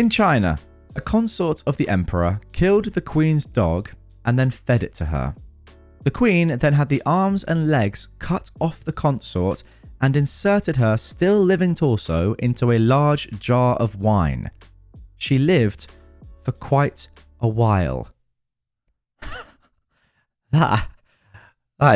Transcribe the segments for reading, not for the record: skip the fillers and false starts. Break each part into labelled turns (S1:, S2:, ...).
S1: In China, a consort of the emperor killed the queen's dog and then fed it to her. The queen then had the arms and legs cut off the consort and inserted her still living torso into a large jar of wine. She lived for quite a while. That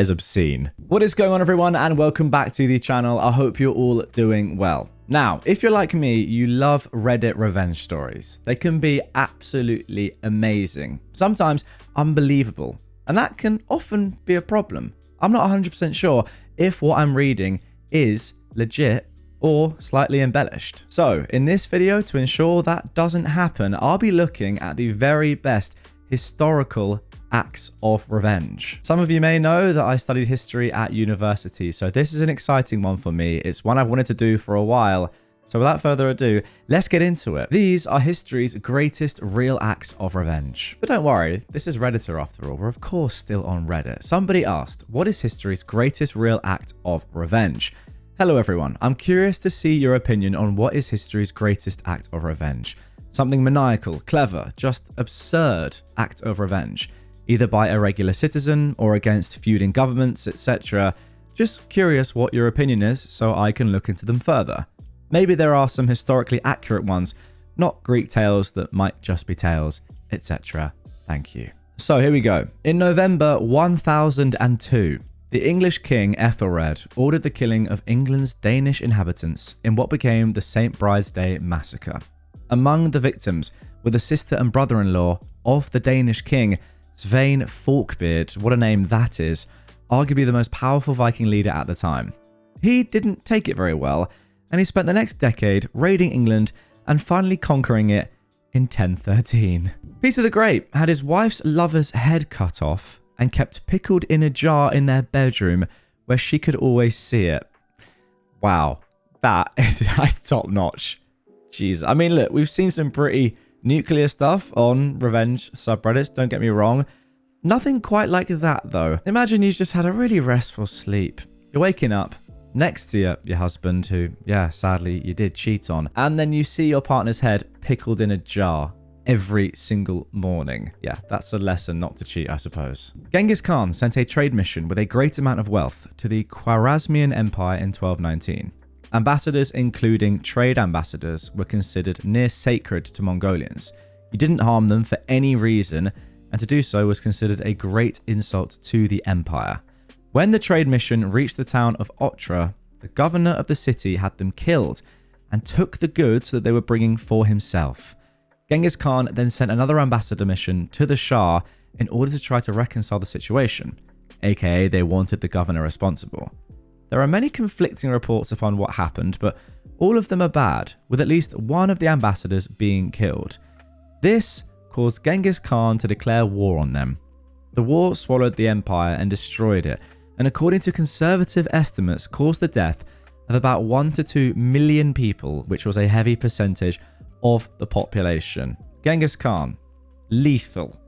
S1: is obscene. What is going on, everyone, and welcome back to the channel. I hope you're all doing well. Now, if you're like me, you love Reddit revenge stories. They can be absolutely amazing, sometimes unbelievable, and that can often be a problem. I'm not 100% sure if what I'm reading is legit or slightly embellished. So, in this video, to ensure that doesn't happen, I'll be looking at the very best historical acts of revenge. Some of you may know that I studied history at university, so this is an exciting one for me. It's one I've wanted to do for a while. So without further ado, let's get into it. These are history's greatest real acts of revenge. But don't worry, this is Redditor after all. We're of course still on Reddit. Somebody asked, what is history's greatest real act of revenge? Hello everyone, I'm curious to see your opinion on what is history's greatest act of revenge. Something maniacal, clever, just absurd act of revenge, either by a regular citizen or against feuding governments, etc. Just curious what your opinion is so I can look into them further. Maybe there are some historically accurate ones, not Greek tales that might just be tales, etc. Thank you. So here we go. In November 1002, the English king Ethelred ordered the killing of England's Danish inhabitants in what became the St. Bride's Day massacre. Among the victims were the sister and brother-in-law of the Danish king, Svein Forkbeard, what a name that is, arguably the most powerful Viking leader at the time. He didn't take it very well, and he spent the next decade raiding England and finally conquering it in 1013. Peter the Great had his wife's lover's head cut off and kept pickled in a jar in their bedroom where she could always see it. Wow, that is top notch. Jeez, I mean, look, we've seen some pretty nuclear stuff on revenge subreddits, don't get me wrong. Nothing quite like that, though. Imagine you just had a really restful sleep. You're waking up next to your husband, who, yeah, sadly, you did cheat on, and then you see your partner's head pickled in a jar every single morning. Yeah, that's a lesson not to cheat, I suppose. Genghis Khan sent a trade mission with a great amount of wealth to the Khwarezmian Empire in 1219. Ambassadors, including trade ambassadors, were considered near sacred to Mongolians. You didn't harm them for any reason, and to do so was considered a great insult to the empire. When the trade mission reached the town of Ottra, the governor of the city had them killed and took the goods that they were bringing for himself. Genghis Khan then sent another ambassador mission to the Shah in order to try to reconcile the situation, aka they wanted the governor responsible. There are many conflicting reports upon what happened, but all of them are bad, with at least one of the ambassadors being killed. This caused Genghis Khan to declare war on them. The war swallowed the empire and destroyed it, and according to conservative estimates, caused the death of about 1 to 2 million people, which was a heavy percentage of the population. Genghis Khan, lethal.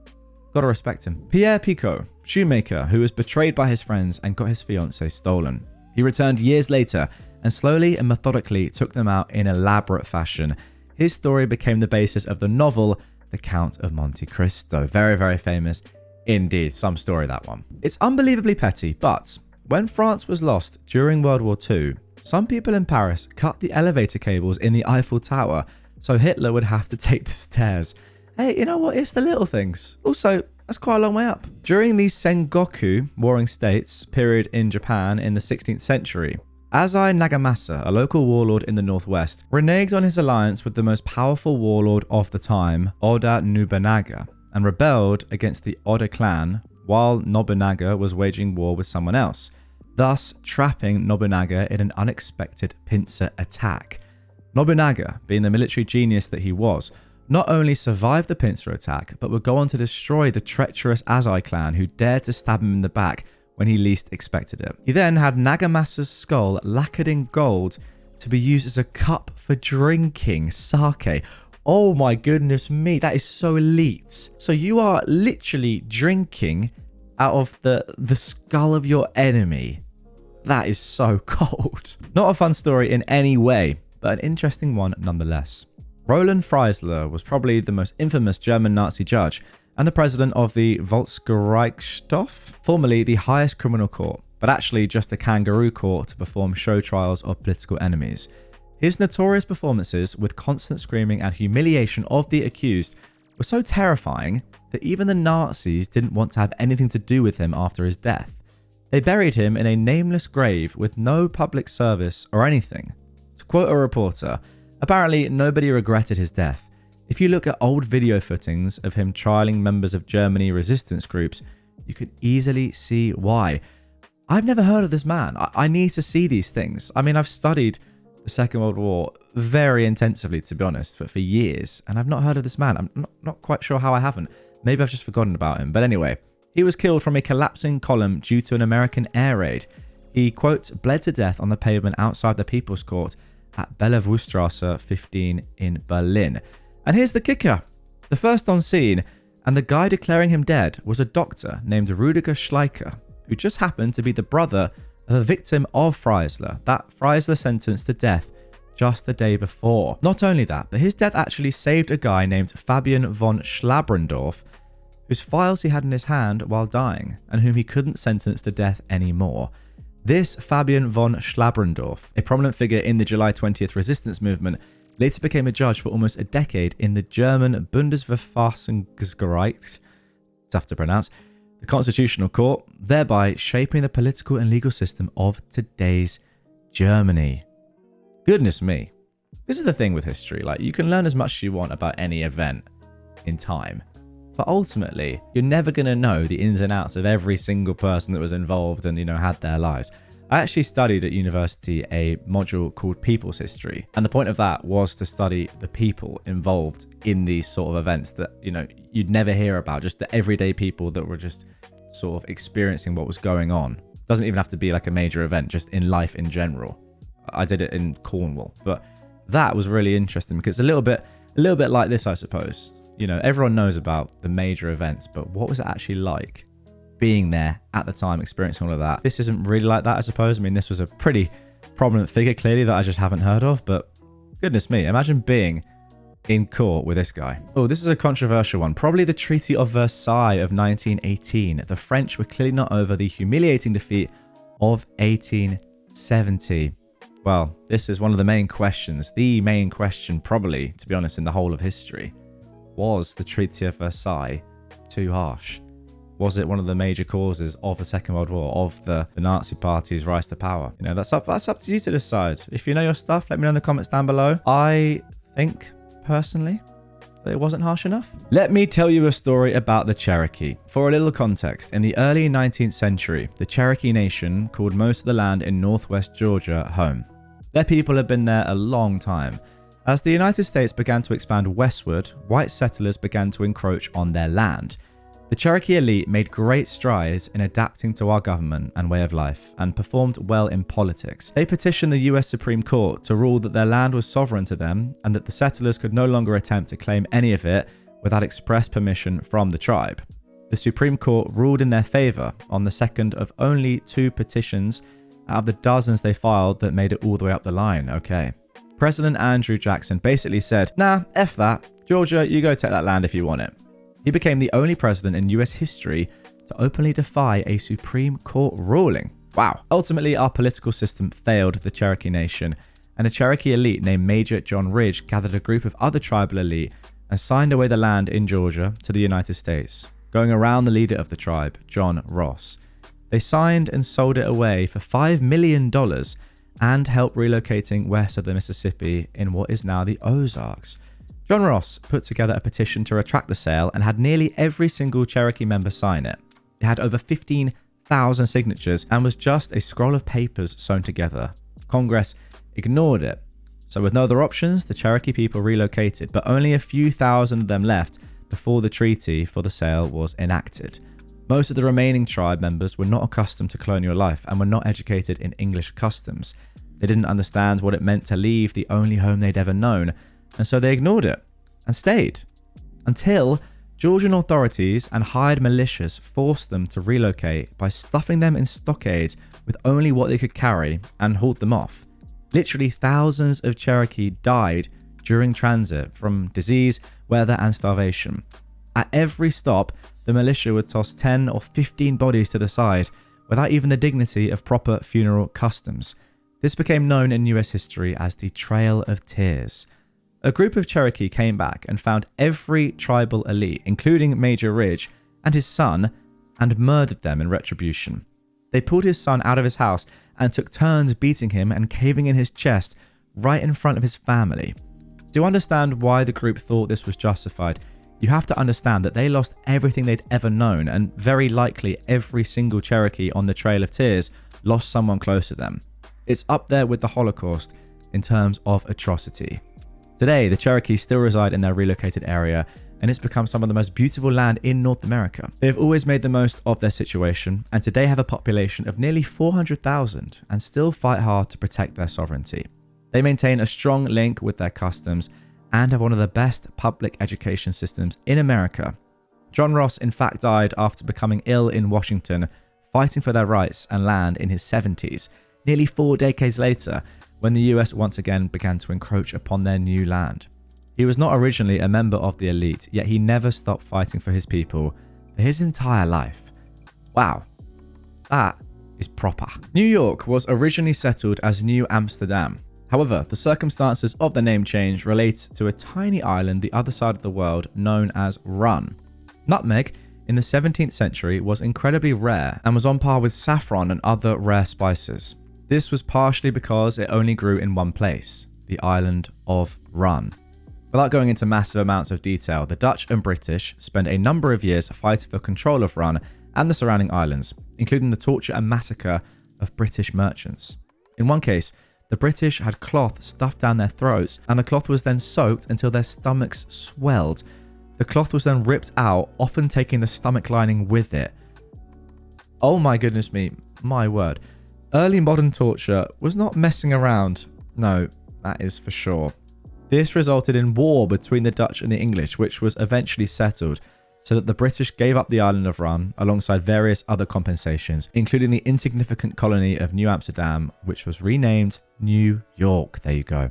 S1: Gotta respect him. Pierre Picot, shoemaker, who was betrayed by his friends and got his fiancée stolen. He returned years later and slowly and methodically took them out in elaborate fashion. His story became the basis of the novel The Count of Monte Cristo. Very, very famous indeed. Some story, that one. It's unbelievably petty, but when France was lost during World War II, some people in Paris cut the elevator cables in the Eiffel Tower so Hitler would have to take the stairs. Hey, you know what? It's the little things. Also, that's quite a long way up. During the Sengoku Warring States period in Japan in the 16th century, Azai Nagamasa, a local warlord in the northwest, reneged on his alliance with the most powerful warlord of the time, Oda Nobunaga, and rebelled against the Oda clan while Nobunaga was waging war with someone else, thus trapping Nobunaga in an unexpected pincer attack. Nobunaga, being the military genius that he was, not only survived the pincer attack, but would go on to destroy the treacherous Azai clan who dared to stab him in the back when he least expected it. He then had Nagamasa's skull lacquered in gold to be used as a cup for drinking sake. Oh my goodness me, that is so elite. So you are literally drinking out of the skull of your enemy. That is so cold. Not a fun story in any way, but an interesting one nonetheless. Roland Freisler was probably the most infamous German Nazi judge and the president of the Volksgerichtshof, formerly the highest criminal court, but actually just a kangaroo court to perform show trials of political enemies. His notorious performances with constant screaming and humiliation of the accused were so terrifying that even the Nazis didn't want to have anything to do with him after his death. They buried him in a nameless grave with no public service or anything. To quote a reporter, apparently nobody regretted his death. If you look at old video footings of him trialing members of Germany resistance groups, you could easily see why. I've never heard of this man. I need to see these things. I mean, I've studied the Second World War very intensively, to be honest, for years, and I've not heard of this man. I'm not quite sure how I haven't. Maybe I've just forgotten about him. But anyway, he was killed from a collapsing column due to an American air raid. He, quote, bled to death on the pavement outside the People's Court at Bellevue-Strasse 15 in Berlin. And here's the kicker. The first on scene, and the guy declaring him dead, was a doctor named Rüdiger Schleicher, who just happened to be the brother of a victim of Freisler, that Freisler sentenced to death just the day before. Not only that, but his death actually saved a guy named Fabian von Schlabrendorf, whose files he had in his hand while dying, and whom he couldn't sentence to death anymore. This Fabian von Schlabrendorf, a prominent figure in the July 20th resistance movement, later became a judge for almost a decade in the German Bundesverfassungsgericht, tough to pronounce, the Constitutional Court, thereby shaping the political and legal system of today's Germany. Goodness me. This is the thing with history. Like, you can learn as much as you want about any event in time, but ultimately, you're never going to know the ins and outs of every single person that was involved and, had their lives. I actually studied at university a module called People's History, and the point of that was to study the people involved in these sort of events that, you'd never hear about, just the everyday people that were just sort of experiencing what was going on. Doesn't even have to be like a major event, just in life in general. I did it in Cornwall, but that was really interesting because it's a little bit like this, I suppose. Everyone knows about the major events, but what was it actually like being there at the time, experiencing all of that? This isn't really like that, I suppose. I mean, this was a pretty prominent figure, clearly, that I just haven't heard of, but goodness me, imagine being in court with this guy. Oh, this is a controversial one. Probably the Treaty of Versailles of 1918. The French were clearly not over the humiliating defeat of 1870. Well, this is one of the main questions. The main question, probably, to be honest, in the whole of history. Was the Treaty of Versailles too harsh? Was it one of the major causes of the Second World War, of the Nazi Party's rise to power? That's up to you to decide. If you know your stuff, let me know in the comments down below. I think, personally, that it wasn't harsh enough. Let me tell you a story about the Cherokee. For a little context, in the early 19th century, the Cherokee Nation called most of the land in northwest Georgia home. Their people had been there a long time. As the United States began to expand westward, white settlers began to encroach on their land. The Cherokee elite made great strides in adapting to our government and way of life, and performed well in politics. They petitioned the US Supreme Court to rule that their land was sovereign to them, and that the settlers could no longer attempt to claim any of it without express permission from the tribe. The Supreme Court ruled in their favor on the second of only 2 petitions out of the dozens they filed that made it all the way up the line. Okay. President Andrew Jackson basically said, nah, F that. Georgia, you go take that land if you want it. He became the only president in US history to openly defy a Supreme Court ruling. Wow. Ultimately, our political system failed the Cherokee Nation, and a Cherokee elite named Major John Ridge gathered a group of other tribal elite and signed away the land in Georgia to the United States, going around the leader of the tribe, John Ross. They signed and sold it away for $5 million and helped relocating west of the Mississippi in what is now the Ozarks. John Ross put together a petition to retract the sale and had nearly every single Cherokee member sign it. It had over 15,000 signatures and was just a scroll of papers sewn together. Congress ignored it. So with no other options, the Cherokee people relocated, but only a few thousand of them left before the treaty for the sale was enacted. Most of the remaining tribe members were not accustomed to colonial life and were not educated in English customs. They didn't understand what it meant to leave the only home they'd ever known, and so they ignored it and stayed until Georgian authorities and hired militias forced them to relocate by stuffing them in stockades with only what they could carry and hauled them off. Literally thousands of Cherokee died during transit from disease, weather, and starvation. At every stop, the militia would toss 10 or 15 bodies to the side without even the dignity of proper funeral customs. This became known in US history as the Trail of Tears. A group of Cherokee came back and found every tribal elite, including Major Ridge and his son, and murdered them in retribution. They pulled his son out of his house and took turns beating him and caving in his chest right in front of his family. To understand why the group thought this was justified, you have to understand that they lost everything they'd ever known, and very likely every single Cherokee on the Trail of Tears lost someone close to them. It's up there with the Holocaust in terms of atrocity. Today, the Cherokee still reside in their relocated area, and it's become some of the most beautiful land in North America. They've always made the most of their situation, and today have a population of nearly 400,000 and still fight hard to protect their sovereignty. They maintain a strong link with their customs and have one of the best public education systems in America. John Ross in fact died after becoming ill in Washington, fighting for their rights and land in his 70s, nearly 4 decades later, when the US once again began to encroach upon their new land. He was not originally a member of the elite, yet he never stopped fighting for his people for his entire life. Wow, that is proper. New York was originally settled as New Amsterdam. However, the circumstances of the name change relate to a tiny island the other side of the world known as Run. Nutmeg in the 17th century was incredibly rare and was on par with saffron and other rare spices. This was partially because it only grew in one place, the island of Run. Without going into massive amounts of detail, the Dutch and British spent a number of years fighting for control of Run and the surrounding islands, including the torture and massacre of British merchants. In one case, the British had cloth stuffed down their throats, and the cloth was then soaked until their stomachs swelled. The cloth was then ripped out, often taking the stomach lining with it. Oh my goodness me, my word. Early modern torture was not messing around. No, that is for sure. This resulted in war between the Dutch and the English, which was eventually settled, so that the British gave up the island of Run alongside various other compensations, including the insignificant colony of New Amsterdam, which was renamed New York. There you go.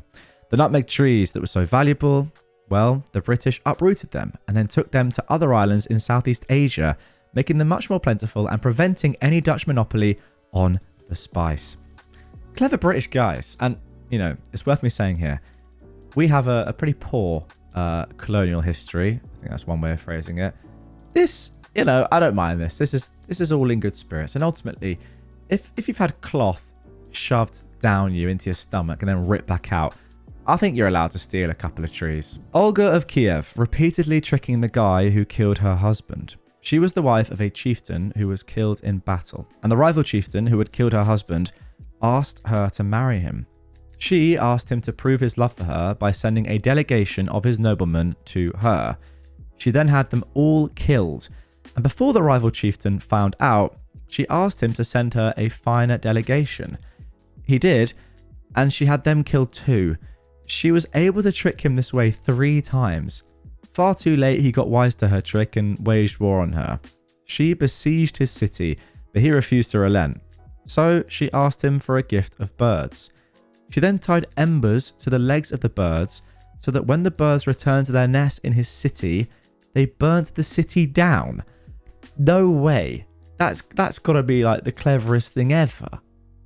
S1: The nutmeg trees that were so valuable, well, the British uprooted them and then took them to other islands in Southeast Asia, making them much more plentiful and preventing any Dutch monopoly on the spice. Clever British guys. And, you know, it's worth me saying here, we have a pretty poor colonial history. I think that's one way of phrasing it. This, you know, I don't mind this. This is all in good spirits. And ultimately, if you've had cloth shoved down you into your stomach and then ripped back out, I think you're allowed to steal a couple of trees. Olga of Kiev repeatedly tricking the guy who killed her husband. She was the wife of a chieftain who was killed in battle, and the rival chieftain who had killed her husband asked her to marry him. She asked him to prove his love for her by sending a delegation of his noblemen to her. She then had them all killed, and before the rival chieftain found out, she asked him to send her a finer delegation. He did, and she had them killed too. She was able to trick him this way 3 times. Far too late, he got wise to her trick and waged war on her. She besieged his city, but he refused to relent. So she asked him for a gift of birds. She then tied embers to the legs of the birds so that when the birds returned to their nest in his city, they burnt the city down. No way. That's got to be like the cleverest thing ever.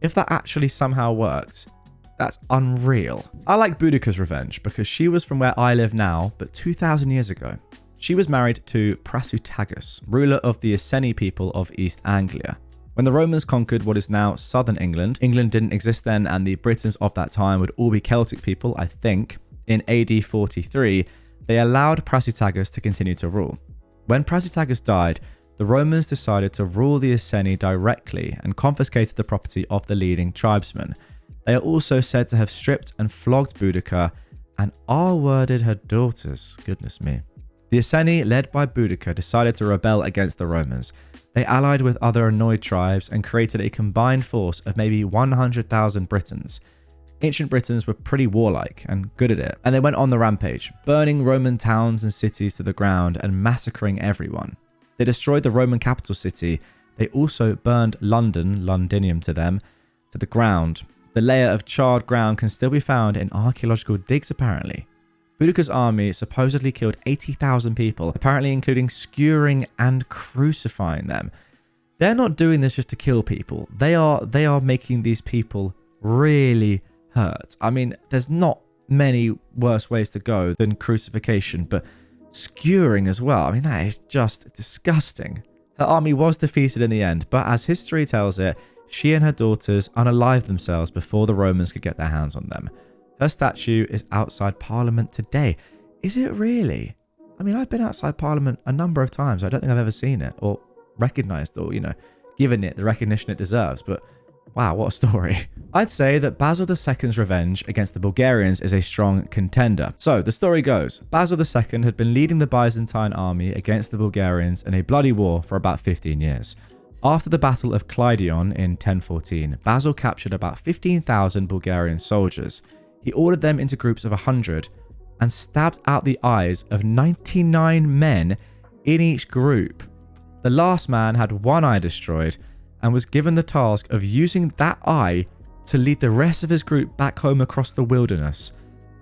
S1: If that actually somehow worked, that's unreal. I like Boudica's revenge because she was from where I live now, but 2,000 years ago. She was married to Prasutagus, ruler of the Iceni people of East Anglia. When the Romans conquered what is now southern England, England didn't exist then, and the Britons of that time would all be Celtic people, I think. In AD 43, they allowed Prasutagus to continue to rule. When Prasutagus died, the Romans decided to rule the Iceni directly and confiscated the property of the leading tribesmen. They are also said to have stripped and flogged Boudica and R-worded her daughters. Goodness me. The Iceni, led by Boudica, decided to rebel against the Romans. They allied with other annoyed tribes and created a combined force of maybe 100,000 Britons. Ancient Britons were pretty warlike and good at it, and they went on the rampage, burning Roman towns and cities to the ground and massacring everyone. They destroyed the Roman capital city. They also burned London, Londinium to them, to the ground. The layer of charred ground can still be found in archaeological digs apparently. Boudica's army supposedly killed 80,000 people, apparently including skewering and crucifying them. They're not doing this just to kill people. They are making these people really hurt. I mean, there's not many worse ways to go than crucifixion, but skewering as well. I mean, that is just disgusting. Her army was defeated in the end, but as history tells it, she and her daughters unalived themselves before the Romans could get their hands on them. Her statue is outside Parliament today. Is it really? I mean, I've been outside Parliament a number of times. I don't think I've ever seen it or recognized or, given it the recognition it deserves, but wow, what a story. I'd say that Basil II's revenge against the Bulgarians is a strong contender. So, the story goes, Basil II had been leading the Byzantine army against the Bulgarians in a bloody war for about 15 years. After the Battle of Kleidion in 1014, Basil captured about 15,000 Bulgarian soldiers. He ordered them into groups of 100 and stabbed out the eyes of 99 men in each group. The last man had one eye destroyed and was given the task of using that eye to lead the rest of his group back home across the wilderness.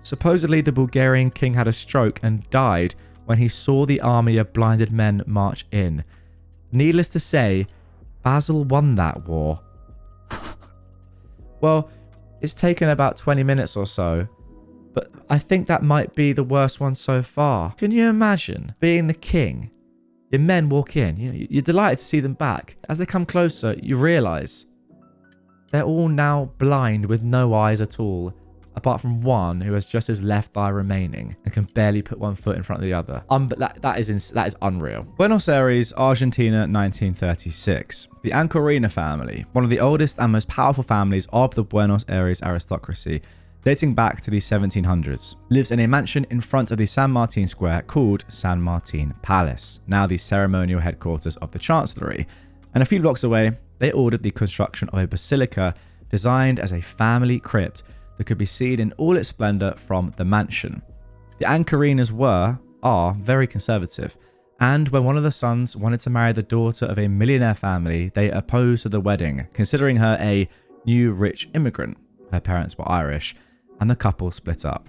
S1: Supposedly, the Bulgarian king had a stroke and died when he saw the army of blinded men march in. Needless to say, Basil won that war. Well, it's taken about 20 minutes or so, but I think that might be the worst one so far. Can you imagine being the king? Your men walk in, you're delighted to see them back. As they come closer, you realise they're all now blind with no eyes at all, apart from one who has just his left eye remaining and can barely put one foot in front of the other. That is unreal. Buenos Aires, Argentina, 1936. The Ancorina family, one of the oldest and most powerful families of the Buenos Aires aristocracy, dating back to the 1700s, lives in a mansion in front of the San Martin Square called San Martin Palace, now the ceremonial headquarters of the Chancellery. And a few blocks away, they ordered the construction of a basilica designed as a family crypt that could be seen in all its splendor from the mansion. The Ancorinas are very conservative, and when one of the sons wanted to marry the daughter of a millionaire family, they opposed to the wedding, considering her a new rich immigrant. Her parents were Irish, and the couple split up.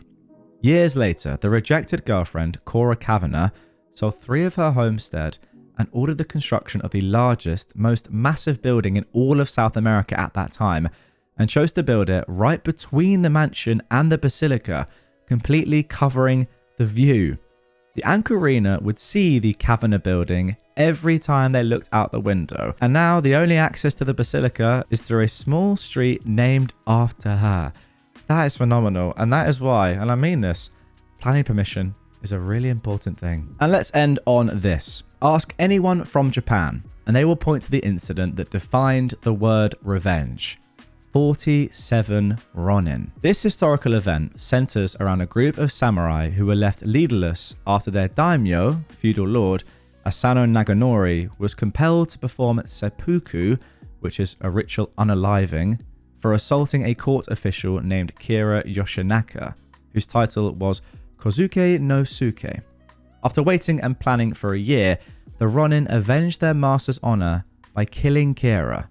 S1: Years later, the rejected girlfriend, Cora Kavanagh, sold 3 of her homestead and ordered the construction of the largest, most massive building in all of South America at that time, and chose to build it right between the mansion and the basilica, completely covering the view. The Ancorina would see the Kavanagh building every time they looked out the window, and now the only access to the basilica is through a small street named after her. That is phenomenal, and that is why, and I mean this, planning permission is a really important thing. And let's end on this. Ask anyone from Japan, and they will point to the incident that defined the word revenge. 47 Ronin. This historical event centers around a group of samurai who were left leaderless after their daimyo, feudal lord, Asano Naganori, was compelled to perform seppuku, which is a ritual unaliving, for assaulting a court official named Kira Yoshinaka, whose title was Kozuke no Suke. After waiting and planning for a year, the Ronin avenged their master's honor by killing Kira.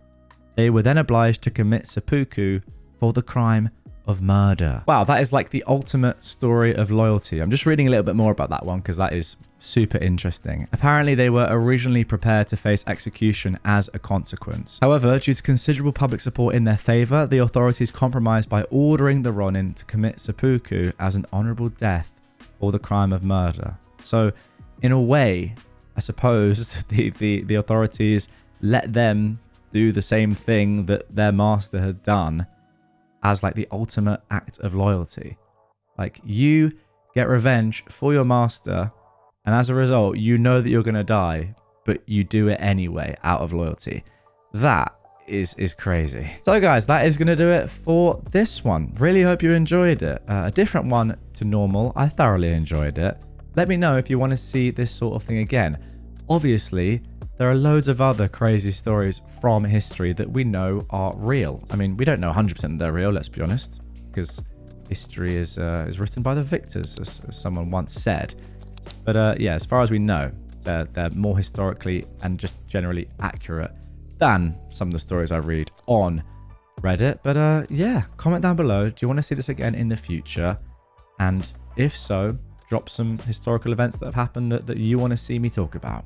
S1: They were then obliged to commit seppuku for the crime of murder. Wow, that is like the ultimate story of loyalty. I'm just reading a little bit more about that one because that is super interesting. Apparently, they were originally prepared to face execution as a consequence. However, due to considerable public support in their favor, the authorities compromised by ordering the Ronin to commit seppuku as an honorable death for the crime of murder. So, in a way, I suppose the authorities let them do the same thing that their master had done as like the ultimate act of loyalty. Like, you get revenge for your master, and as a result, you know that you're going to die, but you do it anyway out of loyalty. That is crazy. So guys, that is going to do it for this one. Really hope you enjoyed it. A different one to normal. I thoroughly enjoyed it. Let me know if you want to see this sort of thing again. Obviously, there are loads of other crazy stories from history that we know are real. I mean, we don't know 100% they're real, let's be honest, because history is written by the victors, as someone once said. But yeah, as far as we know, they're more historically and just generally accurate than some of the stories I read on Reddit. But yeah, comment down below. Do you want to see this again in the future? And if so, drop some historical events that have happened that you want to see me talk about.